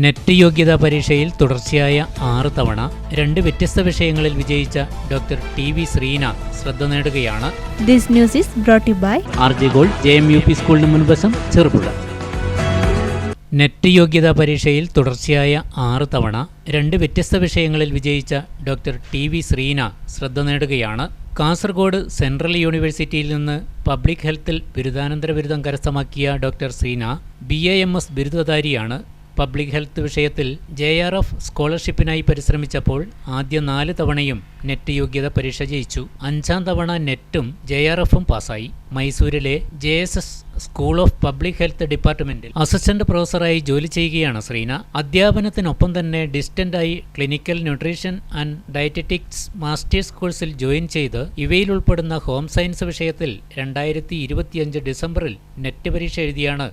Net യോഗ്യതാ പരീക്ഷയിൽ തുടർച്ചയായ 6 തവണ 2 വ്യത്യസ്ത വിഷയങ്ങളിൽ വിജയിച്ച ഡോക്ടർ ടി.വി. ശ്രീനാഥ് ശ്രദ്ധ നേടുകയാണ്. This news is brought you by RJ. Gold JMUP സ്കൂളിന് മുൻവശം, ചെറുപുഴ. നെറ്റ് യോഗ്യതാ പരീക്ഷയിൽ തുടർച്ചയായ 6 തവണ 2 വ്യത്യസ്ത വിഷയങ്ങളിൽ വിജയിച്ച ഡോക്ടർ ടി.വി. ശ്രീനാഥ് ശ്രദ്ധ നേടുകയാണ്. കാസർഗോഡ് സെൻട്രൽ യൂണിവേഴ്സിറ്റിയിൽ നിന്ന് പബ്ലിക് ഹെൽത്തിൽ ബിരുദാനന്തര ബിരുദം കരസ്ഥമാക്കിയ ഡോക്ടർ ശ്രീനാഥ് BAMS ബിരുദധാരിയാണ്. പബ്ലിക് ഹെൽത്ത് വിഷയത്തിൽ JRF സ്കോളർഷിപ്പിനായി പരിശ്രമിച്ചപ്പോൾ ആദ്യ 4 തവണയും നെറ്റ് യോഗ്യത പരീക്ഷ ജയിച്ചു. 5ാം തവണ നെറ്റും JRFും പാസ്സായി. മൈസൂരിലെ JSS school of public health ഡിപ്പാർട്ട്മെന്റിൽ അസിസ്റ്റന്റ് പ്രൊഫസറായി ജോലി ചെയ്യുകയാണ് ശ്രീന. അധ്യാപനത്തിനൊപ്പം തന്നെ ഡിസ്റ്റന്റായി clinical nutrition and dietetics masters കോഴ്സിൽ ജോയിൻ ചെയ്ത് ഇവയിലുൾപ്പെടുന്ന ഹോം സയൻസ് വിഷയത്തിൽ 2025 ഡിസംബറിൽ നെറ്റ് പരീക്ഷ എഴുതിയാണ്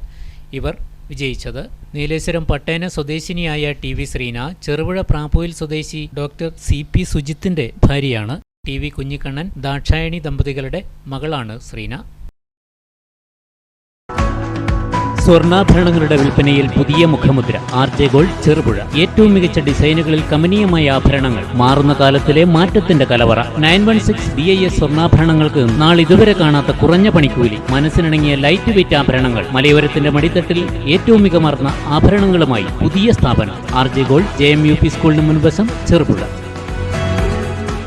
ഇവർ വിജയിച്ചത്. നീലേശ്വരം പട്ടേന സ്വദേശിനിയായ ടി.വി. ശ്രീന ചെറുപുഴ പ്രാപ്പൂയിൽ സ്വദേശി ഡോക്ടർ CP സുജിത്തിന്റെ ഭാര്യയാണ്. ടി.വി. കുഞ്ഞിക്കണ്ണൻ, ദാക്ഷായണി ദമ്പതികളുടെ മകളാണ് ശ്രീന. സ്വർണ്ണാഭരണങ്ങളുടെ വിൽപ്പനയിൽ പുതിയ മുഖമുദ്ര. ആർ.ജെ. ഗോൾഡ്, ചെറുപുഴ. ഏറ്റവും മികച്ച ഡിസൈനുകളിൽ കമനീയമായ ആഭരണങ്ങൾ. മാറുന്ന കാലത്തിലെ മാറ്റത്തിന്റെ കലവറ. 916 BIS സ്വർണ്ണാഭരണങ്ങൾക്ക് നാളിതുവരെ കാണാത്ത കുറഞ്ഞ പണിക്കൂലി. മനസ്സിനിണങ്ങിയ ലൈറ്റ് വെയ്റ്റ് ആഭരണങ്ങൾ. മലയോരത്തിന്റെ മടിത്തട്ടിൽ ഏറ്റവും മികമാർന്ന ആഭരണങ്ങളുമായി പുതിയ സ്ഥാപനം. ആർ.ജെ. ഗോൾഡ് JMUP സ്കൂളിന് മുൻവശം, ചെറുപുഴ.